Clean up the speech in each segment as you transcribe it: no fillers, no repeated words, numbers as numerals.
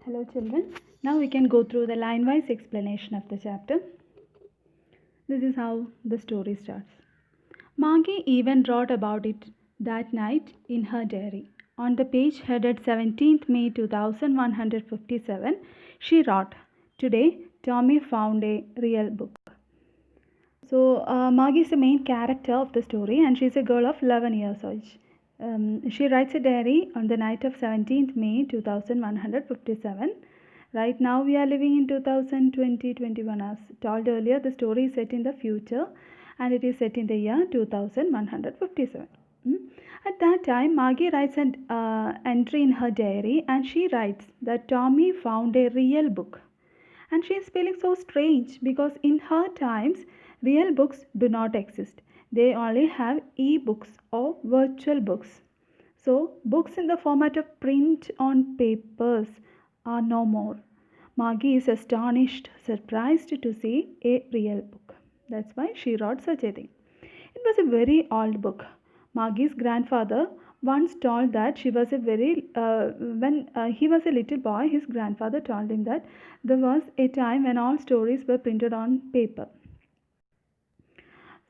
Hello children. Now we can go through the line-wise explanation of the chapter. This is how the story starts. Maggie even wrote about it that night in her diary. On the page headed 17th May 2157, she wrote, "Today, Tommy found a real book." So Maggie is the main character of the story, and she's a girl of 11 years age. She writes a diary on the night of 17th May 2157. Right now we are living in 2020-21. As told earlier, the story is set in the future and it is set in the year 2157. At that time, Maggie writes an entry in her diary and she writes that Tommy found a real book. And she is feeling so strange because in her times, real books do not exist. They only have e-books or virtual books. So, books in the format of print on papers are no more. Maggie is astonished, surprised to see a real book. That's why she wrote such a thing. It was a very old book. Maggie's grandfather once told that she was a very when he was a little boy, his grandfather told him that there was a time when all stories were printed on paper.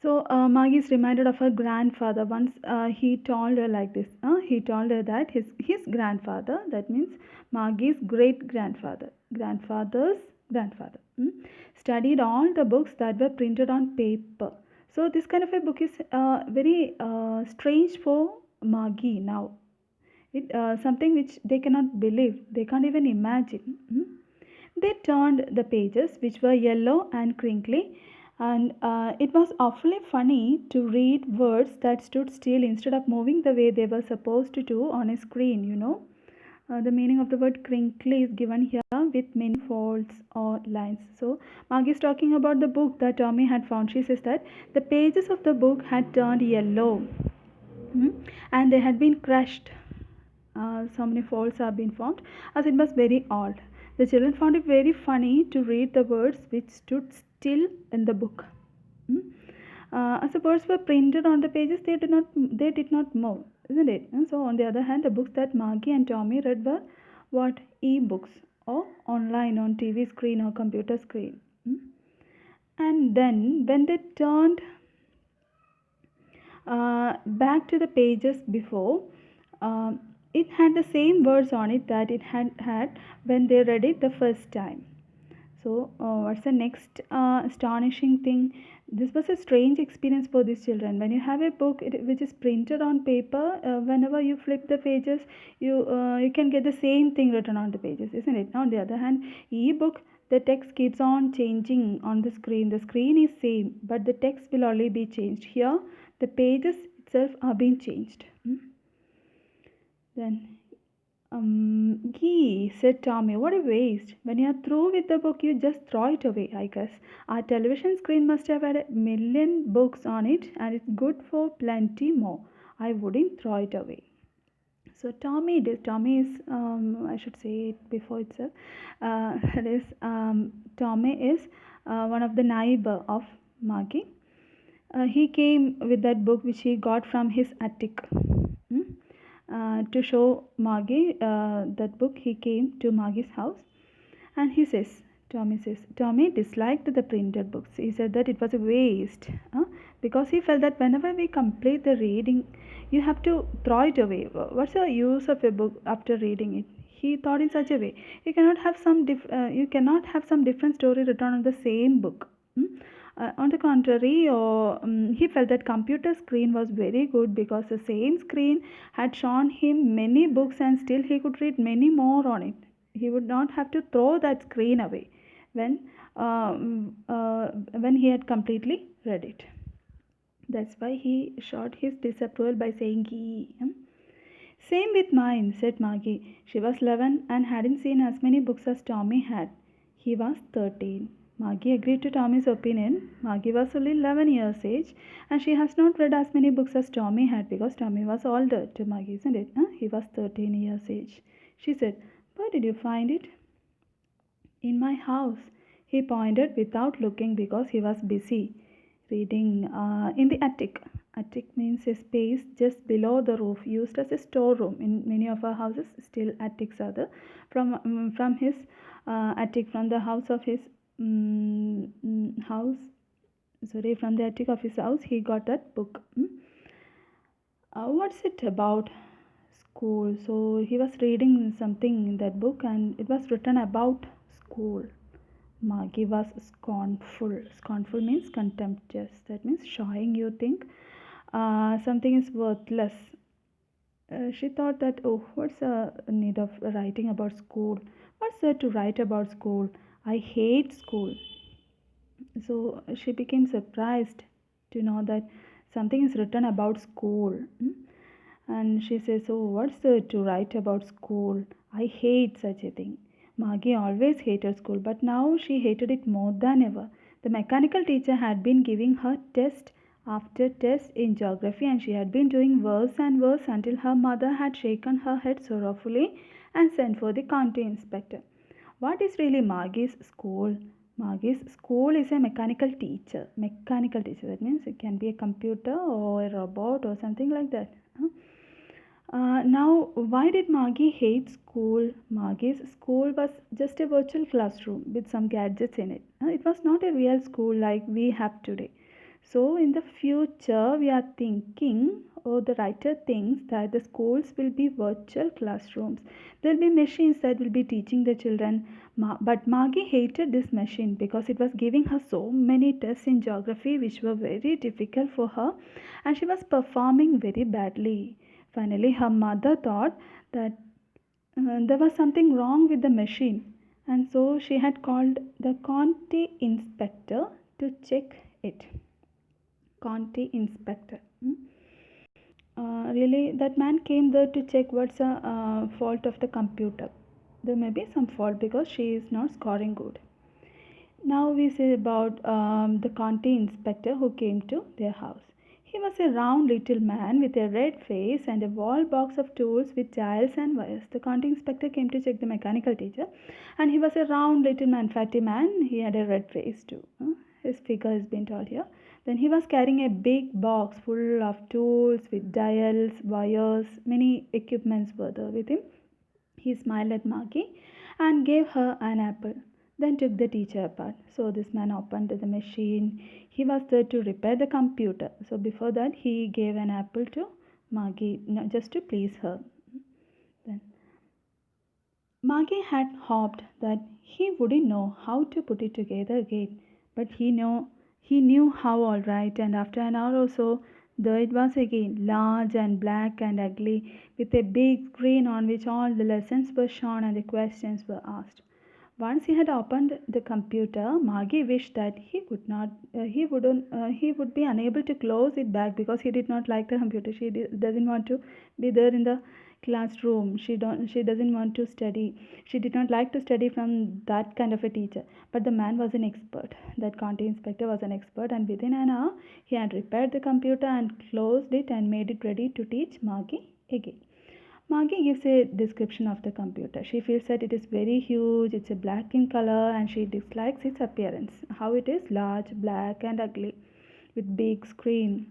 So Maggie is reminded of her grandfather. Once he told her like this. He told her that his grandfather, that means Maggie's great grandfather, grandfather's grandfather, studied all the books that were printed on paper. So this kind of a book is very strange for Maggie now. It something which they cannot believe. They can't even imagine. They turned the pages, which were yellow and crinkly, and it was awfully funny to read words that stood still instead of moving the way they were supposed to do on a screen. The meaning of the word crinkly is given here with many folds or lines. So, Maggie is talking about the book that Tommy had found. She says that the pages of the book had turned yellow and they had been crushed. So many folds have been formed as it was very old. The children found it very funny to read the words which stood still in the book. As the words were printed on the pages, they did not move, isn't it? And so on the other hand, the books that Maggie and Tommy read were what, e-books or online on TV screen or computer screen. And then when they turned back to the pages before, uh, it had the same words on it that it had when they read it the first time. So what's the next astonishing thing? This was a strange experience for these children. When you have a book which is printed on paper, whenever you flip the pages, you can get the same thing written on the pages, isn't it? On the other hand, e-book, the text keeps on changing on the screen. The screen is same, but the text will only be changed. Here, the pages itself are being changed. Then Gee, said Tommy, what a waste. When you're through with the book, you just throw it away, I guess. Our television screen must have had 1,000,000 books on it, and it's good for plenty more. I wouldn't throw it away. So Tommy is, I should say it before itself, Tommy is one of the neighbor of Maggie. He came with that book which he got from his attic. To show Maggie that book. He came to Maggie's house and Tommy says, Tommy disliked the printed books. He said that it was a waste because he felt that whenever we complete the reading, you have to throw it away. What's the use of a book after reading it? He thought in such a way. You cannot have some different story written on the same book. On the contrary, he felt that computer screen was very good because the same screen had shown him many books and still he could read many more on it. He would not have to throw that screen away when when he had completely read it. That's why he showed his disapproval by saying "Gee." Same with mine, said Maggie. She was 11 and hadn't seen as many books as Tommy had. He was 13. Maggie agreed to Tommy's opinion. Maggie was only 11 years age and she has not read as many books as Tommy had because Tommy was older to Maggie, isn't it? He was 13 years age. She said, where did you find it? In my house. He pointed without looking because he was busy. reading in the attic. Attic means a space just below the roof, used as a storeroom. In many of our houses, still attics are there. From his attic, from the house of his house, sorry, from the attic of his house, he got that book. What's it about? School. So he was reading something in that book, and it was written about school. Maggie was scornful. Scornful means contemptuous. That means shying. You think something is worthless. She thought that, oh, what's the need of writing about school? What's there to write about school? I hate school. So she became surprised to know that something is written about school. And she says, oh, what's there to write about school? I hate such a thing. Maggie always hated school, but now she hated it more than ever. The mechanical teacher had been giving her test after test in geography, and she had been doing worse and worse until her mother had shaken her head sorrowfully and sent for the county inspector. What is really Maggie's school? Maggie's school is a mechanical teacher. Mechanical teacher, that means it can be a computer or a robot or something like that. Now, why did Maggie hate school? Maggie's school was just a virtual classroom with some gadgets in it. It was not a real school like we have today. So, in the future, we are thinking, or the writer thinks, that the schools will be virtual classrooms. There will be machines that will be teaching the children. But Maggie hated this machine because it was giving her so many tests in geography which were very difficult for her, and she was performing very badly. Finally, her mother thought that there was something wrong with the machine, and so she had called the county inspector to check it. County inspector. Really, that man came there to check what's the fault of the computer. There may be some fault because she is not scoring good. Now we say about the county inspector who came to their house. He was a round little man with a red face and a wall box of tools with dials and wires. The county inspector came to check the mechanical teacher, and he was a round little man, fatty man. He had a red face too. His figure has been told here. Then he was carrying a big box full of tools with dials, wires, many equipments were there with him. He smiled at Maggie and gave her an apple, then took the teacher apart. So this man opened the machine. He was there to repair the computer. So before that, he gave an apple to Maggie, just to please her. Then Maggie had hoped that he wouldn't know how to put it together again, but he knew how all right, and after an hour or so, there it was again, large and black and ugly, with a big screen on which all the lessons were shown and the questions were asked. Once he had opened the computer, Maggie wished that he would be unable to close it back because he did not like the computer. Doesn't want to be there in the classroom. She doesn't want to study. She did not like to study from that kind of a teacher. But the man was an expert. That county inspector was an expert, and within an hour he had repaired the computer and closed it and made it ready to teach Maggie again. Maggie gives a description of the computer. She feels that it is very huge, it's a black in color, and she dislikes its appearance. How it is large, black, and ugly, with big screen.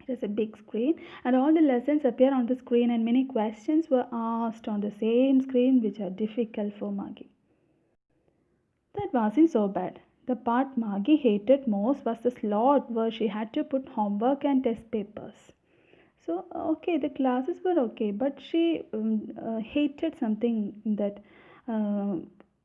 It has a big screen, and all the lessons appear on the screen, and many questions were asked on the same screen, which are difficult for Maggie. That wasn't so bad. The part Maggie hated most was the slot where she had to put homework and test papers. So, okay, the classes were okay, but she hated something in that uh,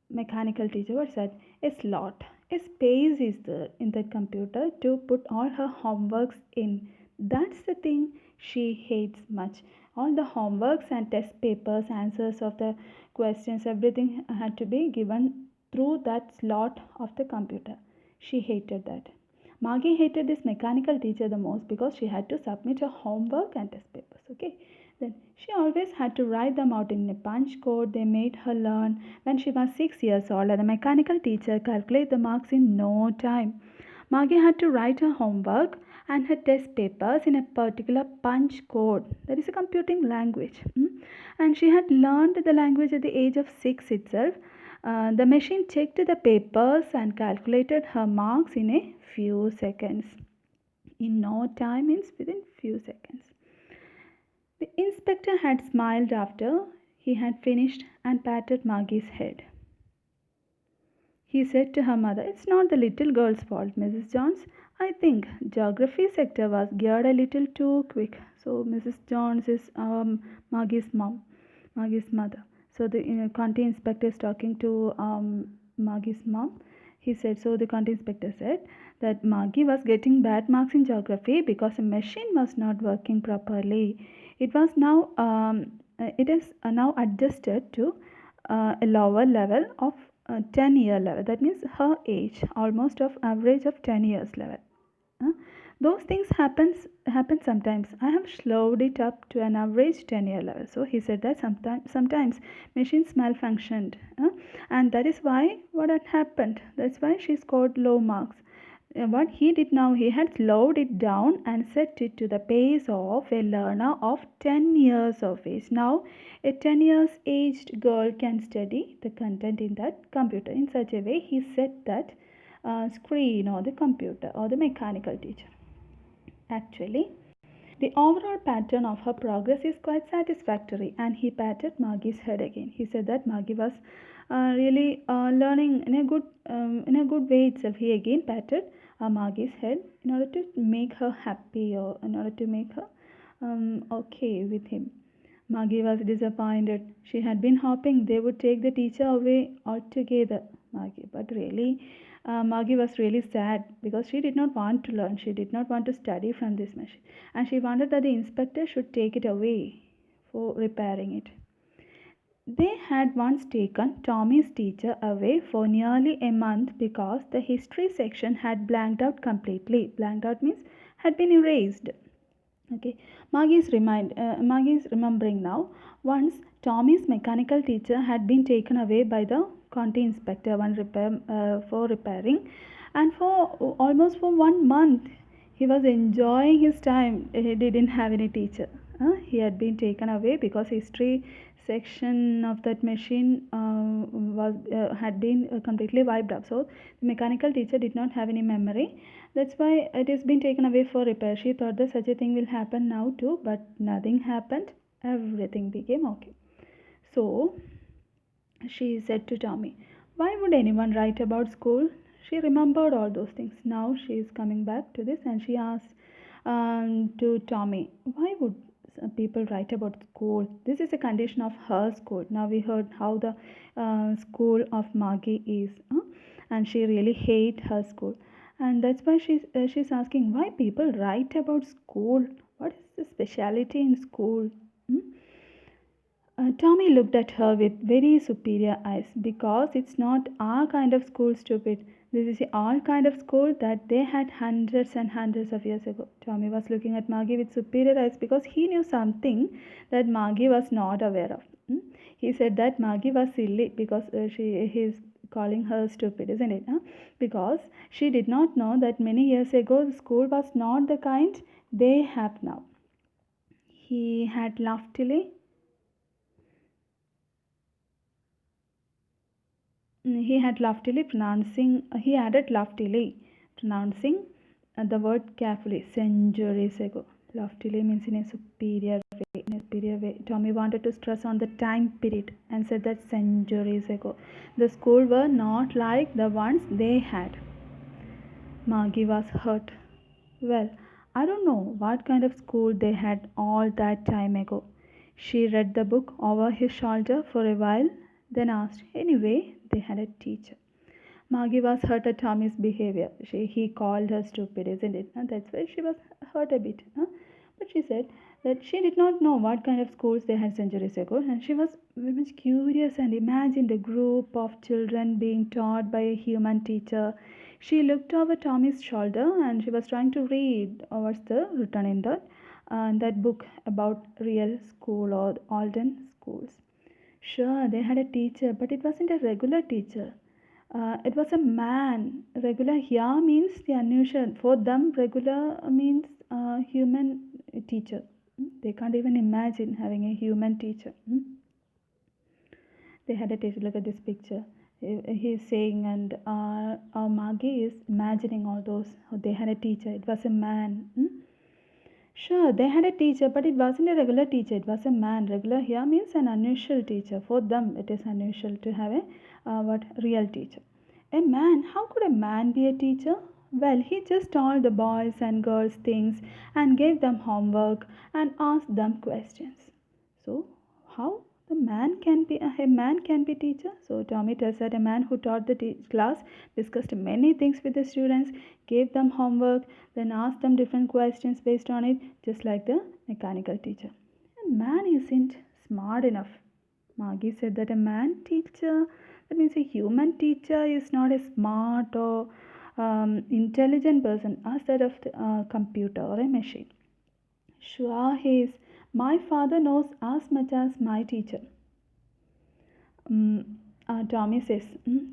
mechanical teacher. What's that? A slot. A space is there in that computer to put all her homeworks in. That's the thing she hates much. All the homeworks and test papers, answers of the questions, everything had to be given through that slot of the computer. She hated that. Maggie hated this mechanical teacher the most because she had to submit her homework and test papers. Okay, then she always had to write them out in a punch code they made her learn when she was 6 years old, and the mechanical teacher calculated the marks in no time. Maggie had to write her homework and her test papers in a particular punch code. That is a computing language. And she had learned the language at the age of 6 itself. The machine checked the papers and calculated her marks in a few seconds. in no time means within few seconds. The inspector had smiled after he had finished and patted Maggie's head. He said to her mother, "It's not the little girl's fault, Mrs. Jones. I think geography sector was geared a little too quick." So Mrs. Jones is Maggie's mom, Maggie's mother. So the county inspector is talking to Maggie's mom. He said, so the county inspector said that Maggie was getting bad marks in geography because a machine was not working properly. It was now it is now adjusted to a lower level of 10-year level. That means her age almost of average of 10 years level. Uh, those things happen sometimes. I have slowed it up to an average 10-year level. So he said that sometimes machines malfunctioned, and that is why what had happened. That's why she scored low marks. What he did now, he had slowed it down and set it to the pace of a learner of 10 years of age. Now a 10 years aged girl can study the content in that computer. In such a way he set that screen or the computer or the mechanical teacher. Actually, the overall pattern of her progress is quite satisfactory, and he patted Maggie's head again. He said that Maggie was really learning in a good way itself. He again patted Maggie's head in order to make her happy or in order to make her okay with him. Maggie was disappointed. She had been hoping they would take the teacher away altogether. But really, Maggie was really sad because she did not want to learn. She did not want to study from this machine, and she wanted that the inspector should take it away for repairing it. They had once taken Tommy's teacher away for nearly a month because the history section had blanked out completely. Blanked out means had been erased. Okay, Maggie is remembering now. Once Tommy's mechanical teacher had been taken away by the county inspector for repairing, and for almost for 1 month he was enjoying his time. He didn't have any teacher. He had been taken away because history section of that machine was had been completely wiped out. So the mechanical teacher did not have any memory. That's why it has been taken away for repair. She thought that such a thing will happen now too, but nothing happened. Everything became okay. So she said to Tommy, "Why would anyone write about school?" She remembered all those things. Now she is coming back to this and she asked to Tommy, "Why would people write about school? This is a condition of her school." Now we heard how the school of Maggie is, and she really hate her school, and that's why she's asking why people write about school. What is the speciality in school? Hmm? Tommy looked at her with very superior eyes. "Because it's not our kind of school, stupid. This is all kind of school that they had hundreds and hundreds of years ago." Tommy was looking at Maggie with superior eyes because he knew something that Maggie was not aware of. He said that Maggie was silly because he's calling her stupid, isn't it? Because she did not know that many years ago the school was not the kind they have now. He had loftily he added loftily, pronouncing the word carefully, "centuries ago." Loftily means in a superior way. In a superior way. Tommy wanted to stress on the time period and said that centuries ago the school were not like the ones they had. Maggie was hurt. "Well, I don't know what kind of school they had all that time ago." She read the book over his shoulder for a while, then asked, "Anyway, they had a teacher." Maggie was hurt at Tommy's behavior. He called her stupid, isn't it? And that's why she was hurt a bit. But she said that she did not know what kind of schools they had centuries ago, and she was very much curious and imagined a group of children being taught by a human teacher. She looked over Tommy's shoulder and she was trying to read what's the written in that book about real school or Alden schools. Sure, they had a teacher, but it wasn't a regular teacher. It was a man. Regular here means the unusual. For them, regular means human teacher. They can't even imagine having a human teacher. They had a teacher. Look at this picture. He's saying, and Maggie is imagining all those. They had a teacher. It was a man. Sure, they had a teacher, but it wasn't a regular teacher. It was a man. Regular here means an unusual teacher. For them, it is unusual to have a what real teacher. A man? How could a man be a teacher? Well, he just told the boys and girls things and gave them homework and asked them questions. So, how the man can be a man can be teacher? So Tommy tells that a man who taught the class discussed many things with the students, gave them homework, then asked them different questions based on it, just like the mechanical teacher. A man isn't smart enough. Maggie said that a man teacher, that means a human teacher, is not a smart or intelligent person as that of the computer or a machine. Sure, he is. My father knows as much as my teacher. Tommy says,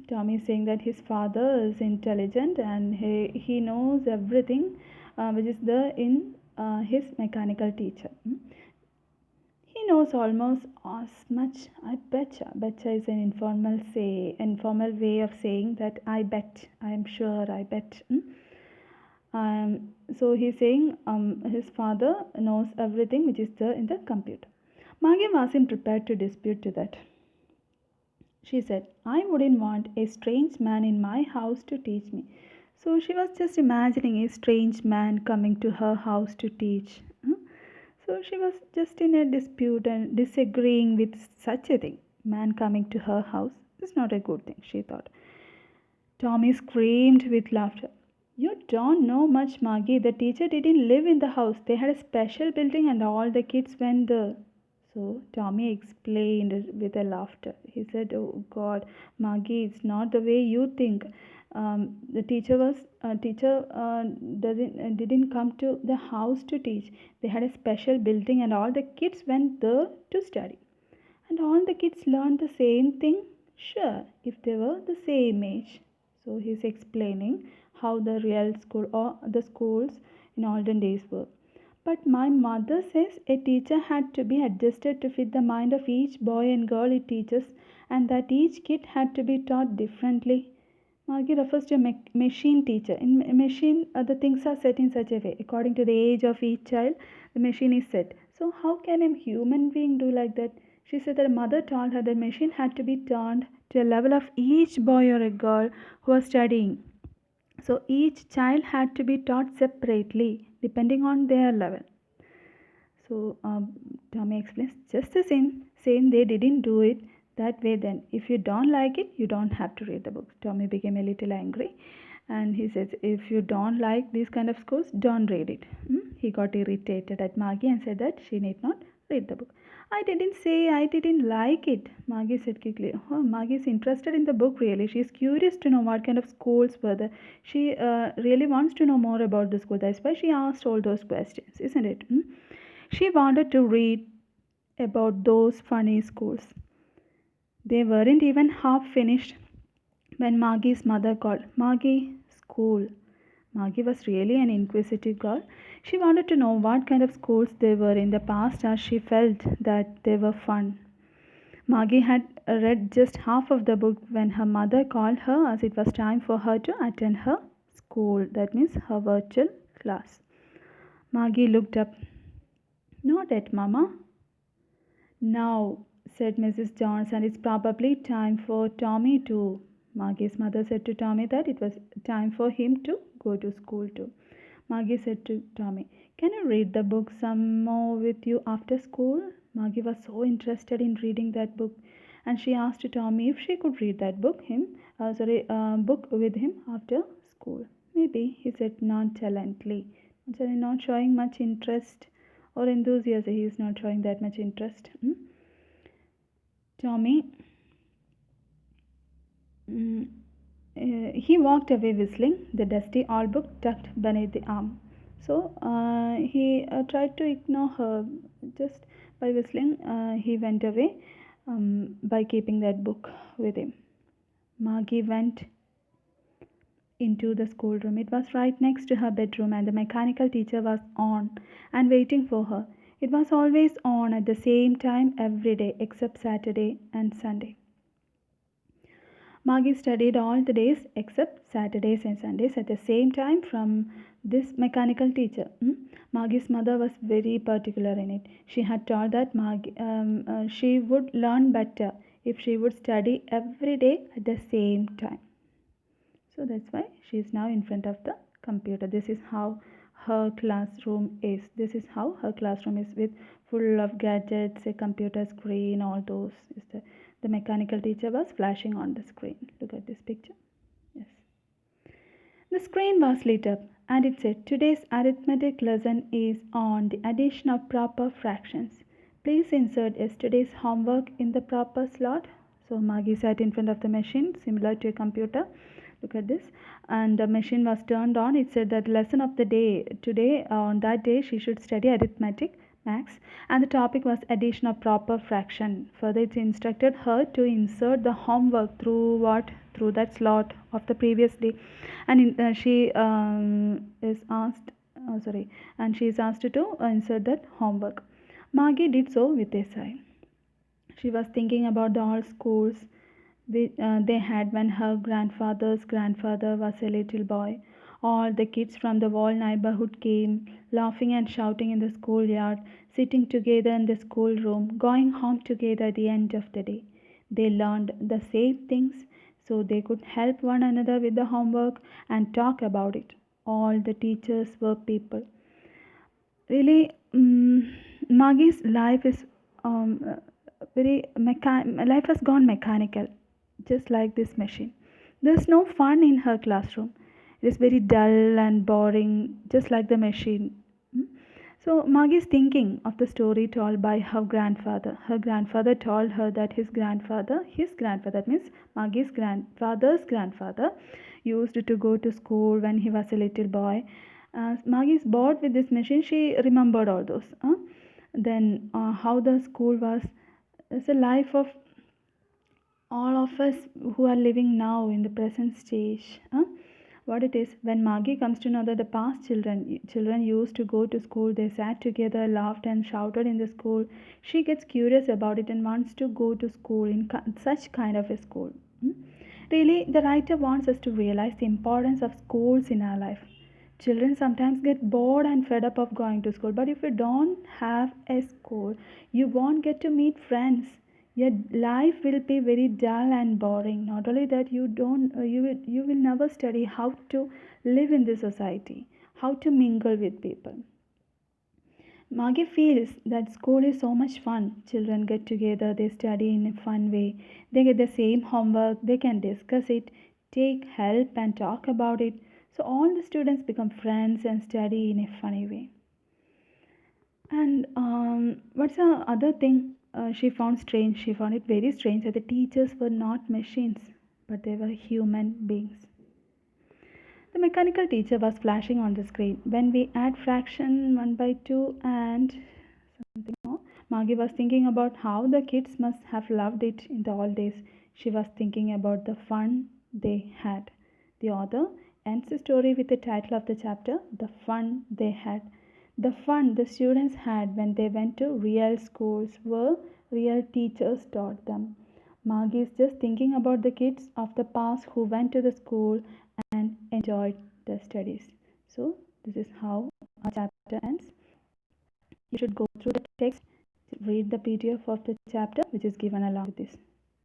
Tommy is saying that his father is intelligent and he knows everything which is there in his mechanical teacher. He knows almost as much. I betcha. Betcha is an informal way of saying that I bet. I am sure. I bet. So he's saying his father knows everything which is there in the computer. Maggie wasn't prepared to dispute to that. She said, I wouldn't want a strange man in my house to teach me. So she was just imagining a strange man coming to her house to teach. So she was just in a dispute and disagreeing with such a thing. Man coming to her house is not a good thing, she thought. Tommy screamed with laughter. You don't know much, Maggie. The teacher didn't live in the house. They had a special building and all the kids went there. So Tommy explained with a laughter. He said, "Oh God, Maggie, it's not the way you think. The teacher didn't come to the house to teach. They had a special building, and all the kids went there to study. And all the kids learned the same thing. Sure, if they were the same age." So he's explaining how the real school or the schools in olden days were. But my mother says a teacher had to be adjusted to fit the mind of each boy and girl it teaches, and that each kid had to be taught differently. Margie refers to a machine teacher. In machine, the things are set in such a way. According to the age of each child, the machine is set. So, how can a human being do like that? She said that a mother told her the machine had to be turned to a level of each boy or a girl who was studying. So each child had to be taught separately depending on their level. So Tommy explains just the same they didn't do it that way then. If you don't like it, you don't have to read the book. Tommy became a little angry and he says, if you don't like these kind of schools, don't read it. He got irritated at Maggie and said that she need not read the book. I didn't say I didn't like it, Maggie said quickly. Oh, Maggie is interested in the book really. She is curious to know what kind of schools were there. She really wants to know more about the school. That's why she asked all those questions, isn't it? She wanted to read about those funny schools. They weren't even half finished when Maggie's mother called. Maggie, school. Maggie was really an inquisitive girl. She wanted to know what kind of schools they were in the past as she felt that they were fun. Maggie had read just half of the book when her mother called her as it was time for her to attend her school, that means her virtual class. Maggie looked up. Not yet, Mama. Now, said Mrs. Jones, and it's probably time for Tommy too. Maggie's mother said to Tommy that it was time for him to go to school too. Maggie said to Tommy, can you read the book some more with you after school? Maggie was so interested in reading that book and she asked Tommy if she could read that book with him after school. Maybe, he said nonchalantly, not showing much interest or enthusiasm. He is not showing that much interest. Tommy, he walked away whistling, the dusty old book tucked beneath the arm. So he tried to ignore her just by whistling. He went away by keeping that book with him. Maggie went into the schoolroom. It was right next to her bedroom, and the mechanical teacher was on and waiting for her. It was always on at the same time every day except Saturday and Sunday. Maggie studied all the days except Saturdays and Sundays at the same time from this mechanical teacher. Maggie's mother was very particular in it. She had told that she would learn better if she would study every day at the same time. So that's why she is now in front of the computer. This is how her classroom is. This is how her classroom is, with full of gadgets, a computer screen, all those. The mechanical teacher was flashing on the screen. Look at this picture. Yes. The screen was lit up and it said, "Today's arithmetic lesson is on the addition of proper fractions. Please insert yesterday's homework in the proper slot." So Maggie sat in front of the machine, similar to a computer. Look at this. And the machine was turned on. It said that lesson of the day today, on that day, she should study arithmetic, max, and the topic was addition of proper fraction. Further, it instructed her to insert the homework through what? Through that slot of the previous day. And she is asked, and she is asked to insert that homework. Maggie did so with a sigh. She was thinking about the old schools they had when her grandfather's grandfather was a little boy. All the kids from the whole neighborhood came, laughing and shouting in the schoolyard, sitting together in the schoolroom, going home together at the end of the day. They learned the same things so they could help one another with the homework and talk about it. All the teachers were people. Really, Maggie's life is life has gone mechanical, just like this machine. There's no fun in her classroom. It is very dull and boring, just like the machine. Mm. So Maggie is thinking of the story told by her grandfather. Her grandfather told her that his grandfather, that means Maggie's grandfather's grandfather, used to go to school when he was a little boy. Maggie is bored with this machine. She remembered all those. Then how the school was. It's a life of all of us who are living now in the present stage. What it is, when Maggie comes to know that the past children used to go to school, they sat together, laughed and shouted in the school, she gets curious about it and wants to go to school in such kind of a school. Really, the writer wants us to realize the importance of schools in our life. Children sometimes get bored and fed up of going to school, but if you don't have a school, you won't get to meet friends. Your life will be very dull and boring. Not only that, you will never study how to live in this society, how to mingle with people. Maggie feels that school is so much fun. Children get together, they study in a fun way, they get the same homework, they can discuss it, take help, and talk about it. So, all the students become friends and study in a funny way. And what's the other thing she found strange? She found it very strange that the teachers were not machines, but they were human beings. The mechanical teacher was flashing on the screen. When we add fraction 1 by 2 and something more, Maggie was thinking about how the kids must have loved it in the old days. She was thinking about the fun they had. The author ends the story with the title of the chapter, The Fun They Had. The fun the students had when they went to real schools where real teachers taught them. Maggie is just thinking about the kids of the past who went to the school and enjoyed the studies. So, this is how our chapter ends. You should go through the text, read the PDF of the chapter which is given along with this.